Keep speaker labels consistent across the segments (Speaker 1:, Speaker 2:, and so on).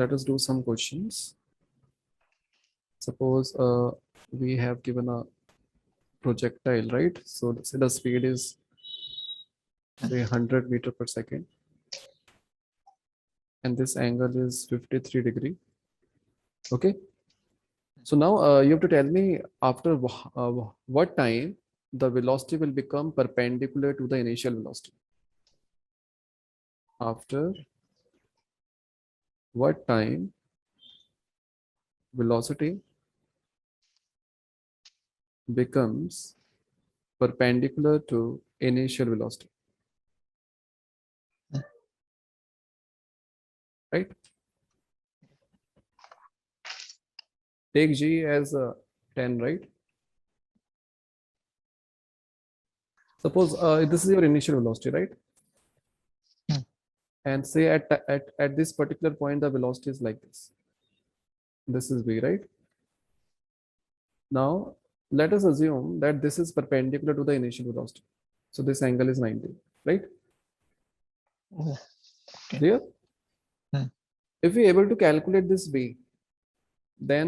Speaker 1: let us do some questions. Suppose we have given a projectile, right? So say the speed is say 100 meter per second, and this angle is 53 degree. Okay. So now you have to tell me after what time the velocity will become perpendicular to the initial velocity. After what time velocity becomes perpendicular to initial velocity, right? Take G as 10, right? Suppose this is your initial velocity, right? And say at this particular point, the velocity is like this. This is V, right? Now, let us assume that this is perpendicular to the initial velocity. So this angle is 90, right?
Speaker 2: Okay.
Speaker 1: Clear? If we are able to calculate this V, then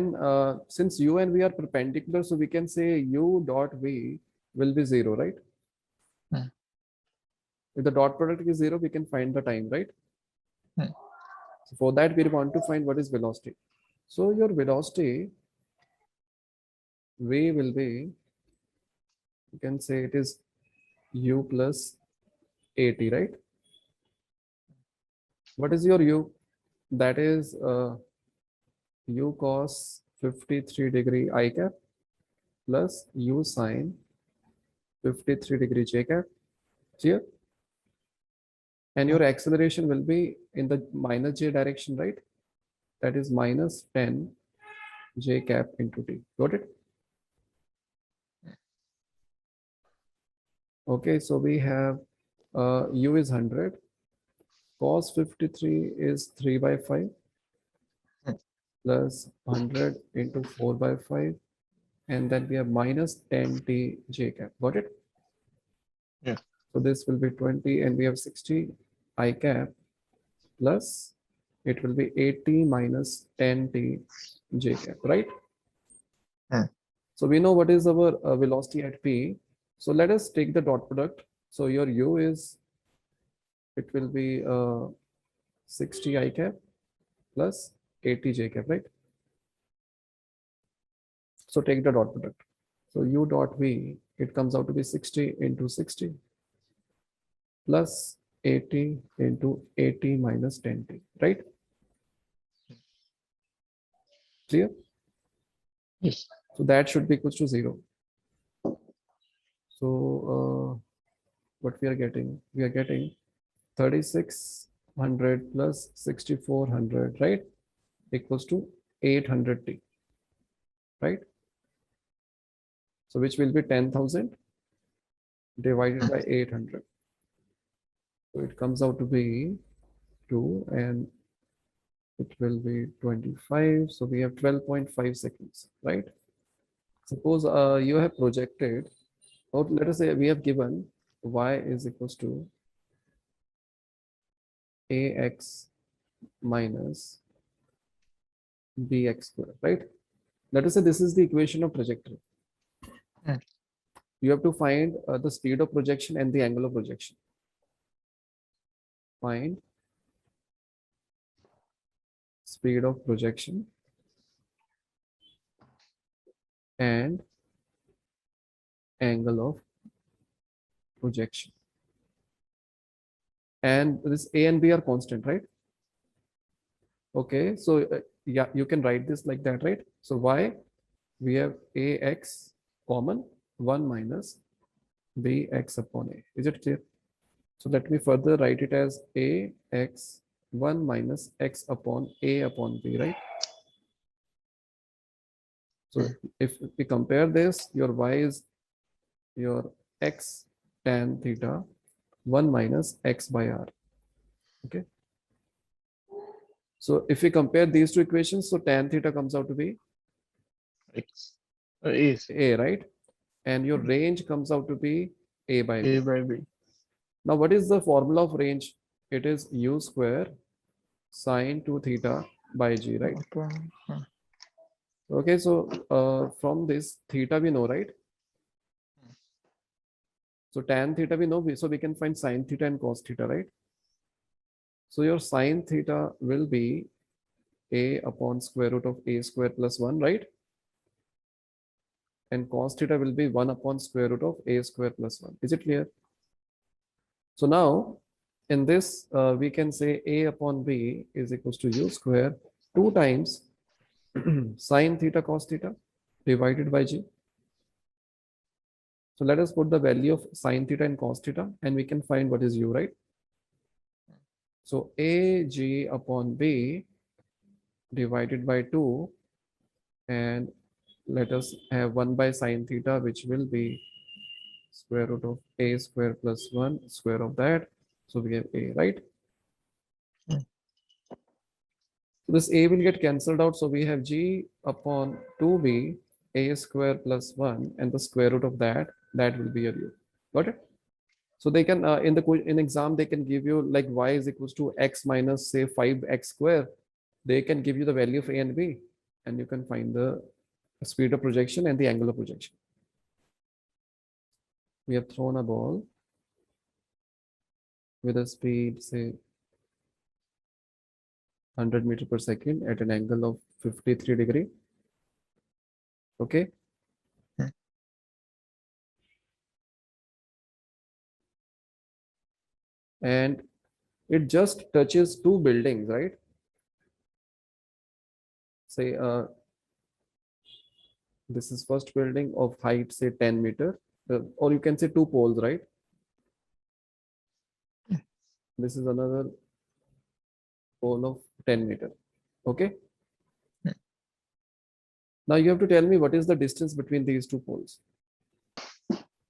Speaker 1: since U and V are perpendicular, so we can say U dot V will be 0, right? If the dot product is 0, we can find the time, right? So for that, we want to find what is velocity. So your velocity V will be, you can say it is U plus AT, right? What is your U? That is U cos 53 degree I cap plus U sine 53 degree J cap. Clear? And your acceleration will be in the minus J direction, right? That is minus 10 J cap into T. Got it? Okay, so we have U is 100, cos 53 is 3 by 5 plus 100 into 4 by 5, and then we have minus 10 T J cap. Got it?
Speaker 2: Yeah.
Speaker 1: So this will be 20, and we have 60 I cap plus it will be 80 minus 10 T J cap, right? So we know what is our velocity at P. So let us take the dot product. So your U is, it will be 60 I cap plus 80 J cap, right? So take the dot product. So U dot V, it comes out to be 60 into 60 plus 80 into 80 minus 10T, right? Clear?
Speaker 2: Yes.
Speaker 1: So that should be equals to 0. So what we are getting? We are getting 3600 plus 6400, right? Equals to 800T, right? So which will be 10,000 divided by 800. So it comes out to be 2, and it will be 25. So we have 12.5 seconds, right? Suppose you have projected, or let us say we have given y is equals to ax minus bx square, right? Let us say this is the equation of trajectory. You have to find the speed of projection and the angle of projection. Find speed of projection and angle of projection. And this A and B are constant, right? Okay, so yeah, you can write this like that, right? So y, we have ax common, 1 minus bx upon a. Is it clear? So let me further write it as ax 1 minus x upon a upon b, right? So if we compare this, your y is your x tan theta 1 minus x by r. Okay. So if we compare these two equations, so tan theta comes out to be
Speaker 2: X. A,
Speaker 1: right? And your range comes out to be a by b.
Speaker 2: A by B.
Speaker 1: Now, what is the formula of range? It is u square sine 2 theta by G, right?
Speaker 2: Hmm.
Speaker 1: Okay, so from this theta we know, right? So tan theta we know, so we can find sine theta and cos theta, right? So your sine theta will be a upon square root of a square plus 1, right? And cos theta will be 1 upon square root of a square plus 1. Is it clear? So now in this, we can say a upon b is equals to u square 2 times sine theta cos theta divided by g. So let us put the value of sine theta and cos theta and we can find what is u, right? So ag upon b divided by 2, and let us have 1 by sine theta, which will be square root of a square plus 1 square of that. So we have a, right?
Speaker 2: Hmm.
Speaker 1: So this a will get cancelled out. So we have g upon 2b a square plus 1 and the square root of that will be your u. Got it? So they can in exam they can give you like y is equals to x minus say 5x square. They can give you the value of a and b, and you can find the speed of projection and the angle of projection. We have thrown a ball with a speed say 100 meter per second at an angle of 53 degree. Okay.
Speaker 2: Hmm.
Speaker 1: And it just touches two buildings, right? Say this is first building of height say 10 meter, or you can say two poles, right? This is another pole of 10 meter. Okay.
Speaker 2: Hmm.
Speaker 1: Now you have to tell me what is the distance between these two poles.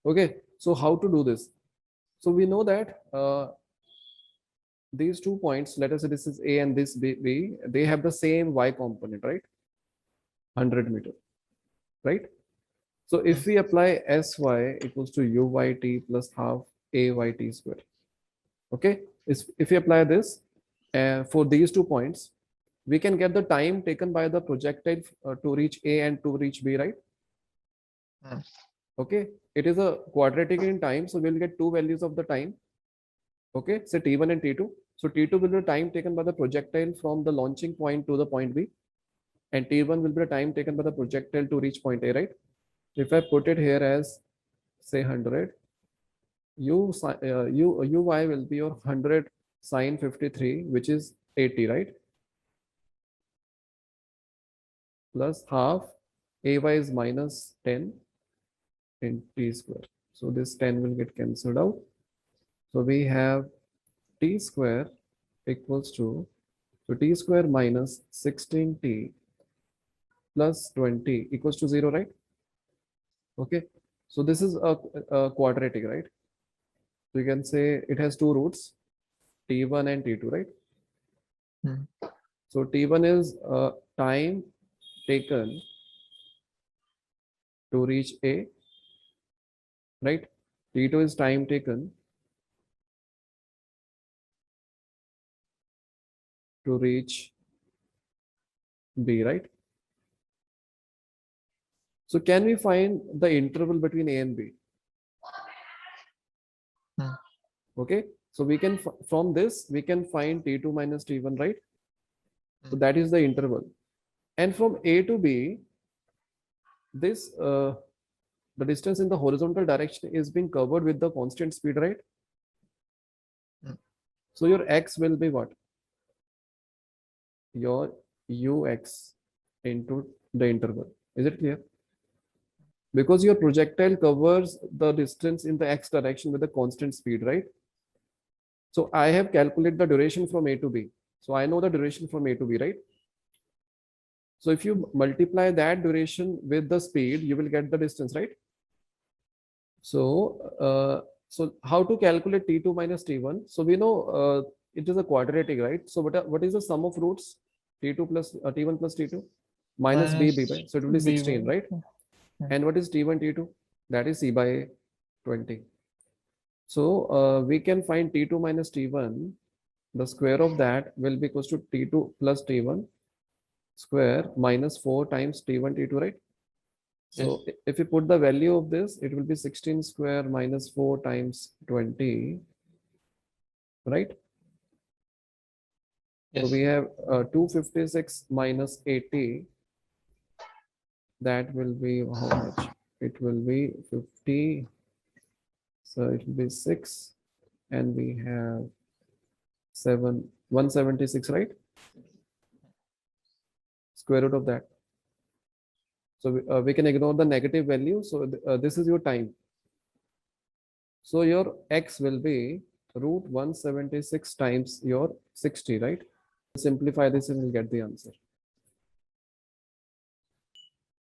Speaker 1: Okay, so how to do this? So we know that these 2 points, let us say this is A and this B, they have the same y component, right? 100 meter, right? So if we apply Sy equals to Uyt plus half Ayt square, okay? If we apply this for these 2 points, we can get the time taken by the projectile to reach A and to reach B, right?
Speaker 2: Hmm.
Speaker 1: Okay, it is a quadratic in time, so we'll get two values of the time. Okay, so T1 and T2. So T2 will be the time taken by the projectile from the launching point to the point B, and T1 will be the time taken by the projectile to reach point A, right? If I put it here as say 100, Uy will be your 100 sine 53, which is 80, right? Plus half Ay is minus 10 in T square. So this 10 will get cancelled out. So we have T square equals to, so T square minus 16T plus 20 equals to 0, right? Okay. So this is a quadratic, right? So you can say it has two roots, T1 and T2, right?
Speaker 2: Hmm.
Speaker 1: So T1 is time taken to reach A, right? T2 is time taken to reach B, right? So can we find the interval between A and B?
Speaker 2: Hmm.
Speaker 1: Okay. So we can, from this, we can find T2 minus T1, right? So
Speaker 2: Hmm.
Speaker 1: that is the interval. And from A to B, this, the distance in the horizontal direction is being covered with the constant speed, right?
Speaker 2: Hmm.
Speaker 1: So your X will be what? Your Ux into the interval. Is it clear? Because your projectile covers the distance in the X direction with a constant speed, right? So I have calculated the duration from A to B. So I know the duration from A to B, right? So if you multiply that duration with the speed, you will get the distance, right? So how to calculate T2 minus T1? So we know it is a quadratic, right? So what is the sum of roots? T2 plus T1 plus T2 minus B
Speaker 2: Minus
Speaker 1: by. So it will be
Speaker 2: B
Speaker 1: 16,
Speaker 2: by.
Speaker 1: right?
Speaker 2: Hmm.
Speaker 1: And what is T1 T2? That is C by 20. So we can find T2 minus T1. The square of that will be equals to T2 plus T1. square minus 4 times T1, T2, right? So
Speaker 2: Yes.
Speaker 1: if you put the value of this, it will be 16 square minus 4 times 20, right? So
Speaker 2: Yes.
Speaker 1: we have 256 minus 80. That will be how much? It will be 50. So it will be 6. And we have 176, right? Square root of that. So we can ignore the negative value. So this is your time. So your x will be root 176 times your 60, right? Simplify this and you'll get the answer.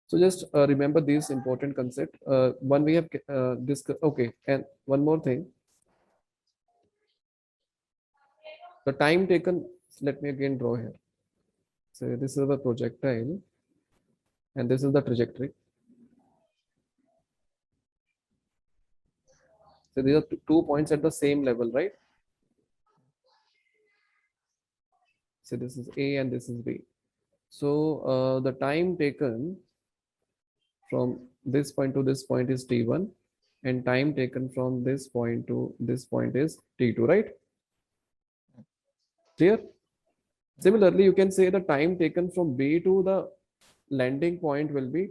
Speaker 1: So just remember these important concept. One we have discussed. Okay, and one more thing. The time taken. Let me again draw here. So this is the projectile, and this is the trajectory. So these are two points at the same level, right? So this is A and this is B. So the time taken from this point to this point is T1, and time taken from this point to this point is T2, right? Clear? Similarly, you can say the time taken from B to the landing point will be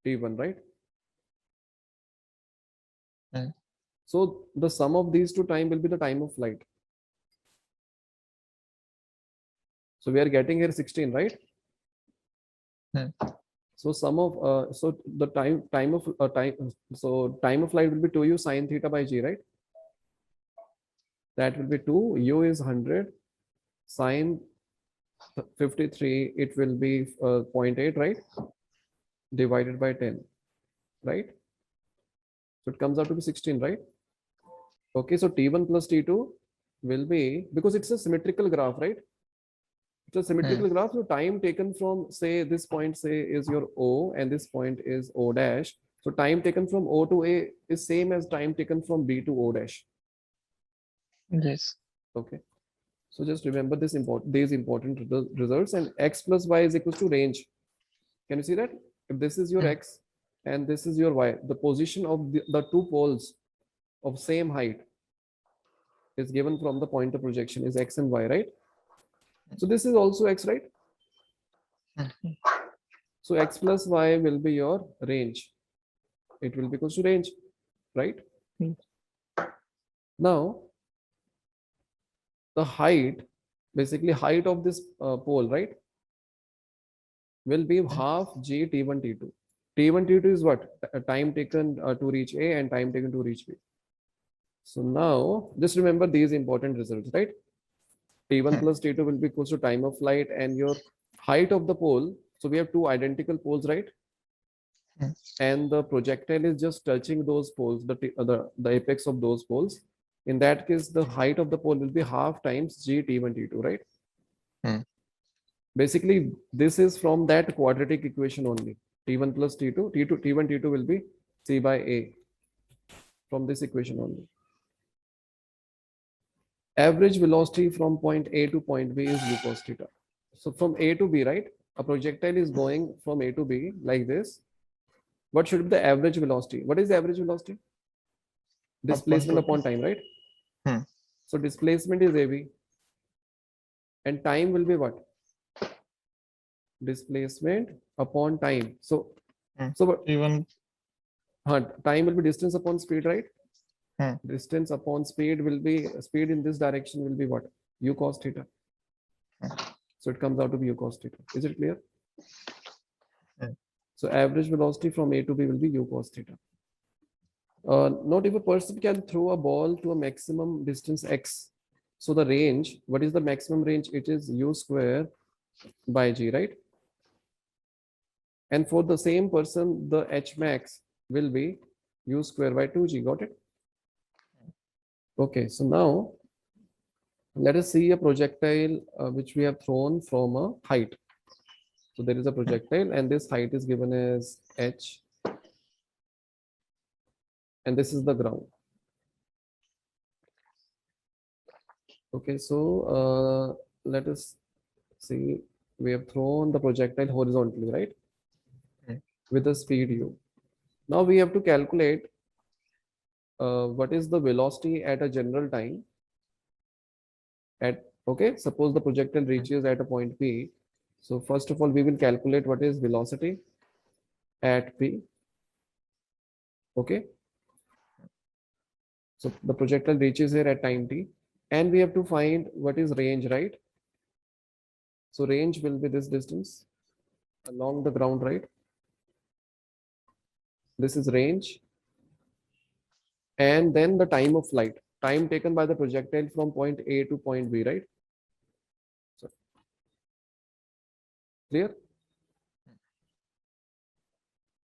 Speaker 1: T1, right?
Speaker 2: Hmm.
Speaker 1: So the sum of these two time will be the time of flight. So we are getting here 16, right?
Speaker 2: Hmm.
Speaker 1: So sum of so the time of flight will be 2u sine theta by g, right? That will be 2. U is 100. Sine 53. It will be 0.8, right? Divided by 10, right? So it comes out to be 16, right? Okay, so T1 plus T2 will be, because it's a symmetrical graph, right? It's a symmetrical graph. So time taken from, say, this point, say, is your O, and this point is O dash. So time taken from O to A is same as time taken from B to O dash.
Speaker 2: Yes.
Speaker 1: Okay. So just remember these important results, and x plus y is equals to range. Can you see that? If this is your
Speaker 2: Hmm.
Speaker 1: x and this is your y, the position of the two poles of same height is given from the point of projection is x and y, right? So this is also x, right?
Speaker 2: Hmm.
Speaker 1: So x plus y will be your range. It will be equals to range, right?
Speaker 2: Hmm.
Speaker 1: Now, the height, basically height of this pole, right, will be half g t1 t2. T1 t2 is what? Time taken to reach A and time taken to reach B. So now, just remember these important results, right? T1 plus T2 will be equals to time of flight and your height of the pole. So we have two identical poles, right?
Speaker 2: Hmm.
Speaker 1: And the projectile is just touching those poles, the apex of those poles. In that case, the height of the pole will be half times g T1 T2, right?
Speaker 2: Hmm.
Speaker 1: Basically, this is from that quadratic equation only. T1 plus T2, T1 T2 will be C by A from this equation only. Average velocity from point A to point B is u cos theta. So from A to B, right? A projectile is going from A to B like this. What should be the average velocity? What is the average velocity?
Speaker 2: Upon
Speaker 1: Displacement
Speaker 2: total.
Speaker 1: upon time, right?
Speaker 2: Hmm.
Speaker 1: So displacement is AB and time will be what? Displacement upon time. So,
Speaker 2: Hmm.
Speaker 1: so
Speaker 2: Even.
Speaker 1: time will be distance upon speed, right?
Speaker 2: Hmm.
Speaker 1: Distance upon speed will be, speed in this direction will be what? U cos theta. So it comes out to be u cos theta. Is it clear?
Speaker 2: Hmm.
Speaker 1: So average velocity from A to B will be u cos theta. Note if a person can throw a ball to a maximum distance x. So the range, what is the maximum range? It is u square by g, right? And for the same person, the h max will be u square by 2g. Got it? Okay, so now let us see a projectile which we have thrown from a height. So there is a projectile and this height is given as h, and this is the ground. Okay, so let us see. We have thrown the projectile horizontally, right?
Speaker 2: Mm.
Speaker 1: With the speed u. Now we have to calculate what is the velocity at a general time at, okay, suppose the projectile reaches at a point P. So first of all, we will calculate what is velocity at P. Okay. So the projectile reaches here at time T, and we have to find what is range, right? So range will be this distance along the ground, right? This is range. And then the time of flight, time taken by the projectile from point A to point B, right? So, clear?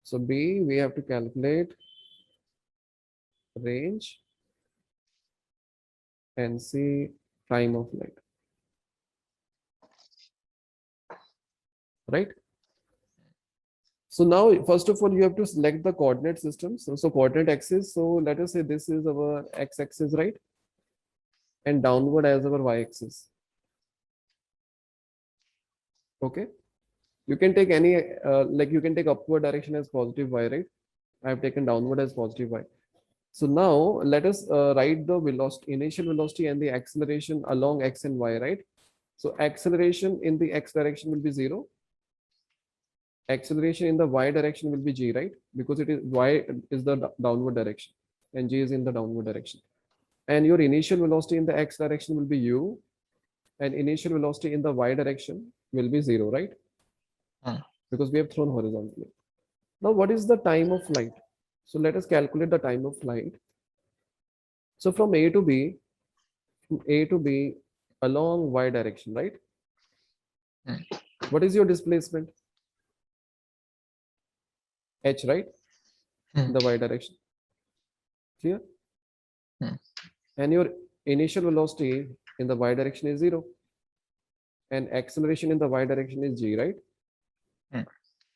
Speaker 1: So B, we have to calculate range, and C, time of flight, right? So now, first of all, you have to select the coordinate system. So coordinate axis. So let us say this is our x-axis, right? And downward as our y-axis. Okay. You can take any, like you can take upward direction as positive y, right? I have taken downward as positive y. So now let us write the velocity, initial velocity and the acceleration along x and y, right? So acceleration in the x direction will be 0. Acceleration in the y direction will be g, right? Because it is y is the downward direction and g is in the downward direction. And your initial velocity in the x direction will be u, and initial velocity in the y direction will be 0, right? Because we have thrown horizontally. Now, what is the time of flight? So let us calculate the time of flight. So from A to B along y direction, right? What is your displacement? H, right? In the y direction. Clear? And your initial velocity in the y direction is 0. And acceleration in the y direction is g, right?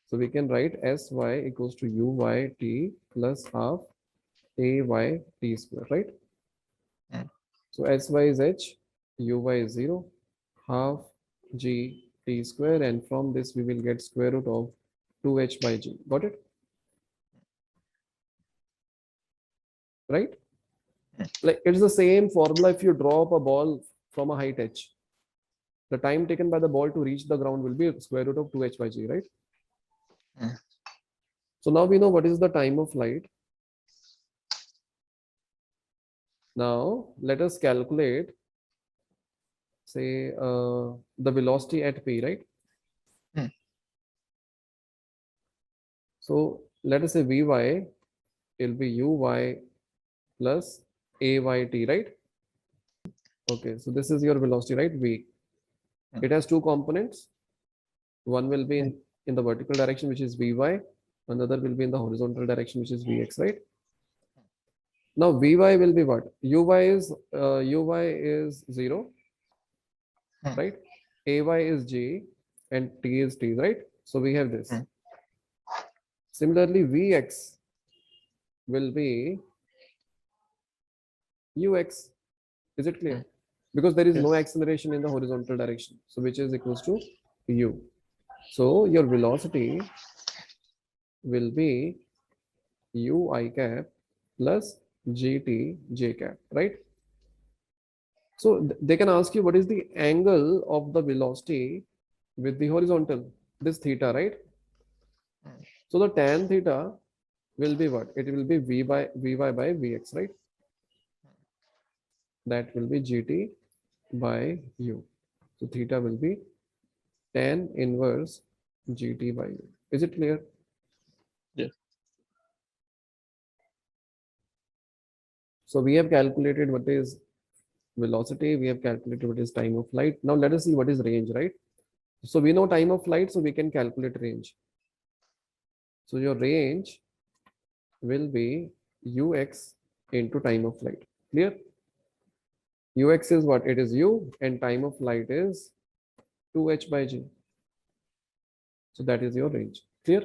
Speaker 1: So we can write Sy equals to uy t plus half ay t square, right? So Sy is h, uy is 0, half g t square, and from this we will get square root of 2h by g. Got it? Right? Like it's the same formula if you drop a ball from a height h. The time taken by the ball to reach the ground will be square root of 2h by g, right? So now we know what is the time of flight. Now let us calculate, say, the velocity at p, right? So let us say Vy will be Uy plus Ayt, right? Okay, so this is your velocity, right? V. It has two components. One will be in the vertical direction, which is Vy. Another will be in the horizontal direction, which is Vx, right? Now Vy will be what? Uy is 0, right? Ay is g and t is t, right? So we have this. Similarly, Vx will be ux. Is it clear? Because there is no acceleration in the horizontal direction, so which is equals to u. So your velocity will be u I cap plus gt j cap, right? So they can ask you what is the angle of the velocity with the horizontal, this theta, right? So the tan theta will be what? It will be Vy by Vx, right? That will be gt by u. So theta will be tan inverse gt by u. Is it clear?
Speaker 2: Yes.
Speaker 1: So we have calculated what is velocity, we have calculated what is time of flight. Now let us see what is range, right? So we know time of flight, so we can calculate range. So your range will be ux into time of flight. Clear? Ux is what? It is u, and time of flight is 2h by g. So that is your range. Clear?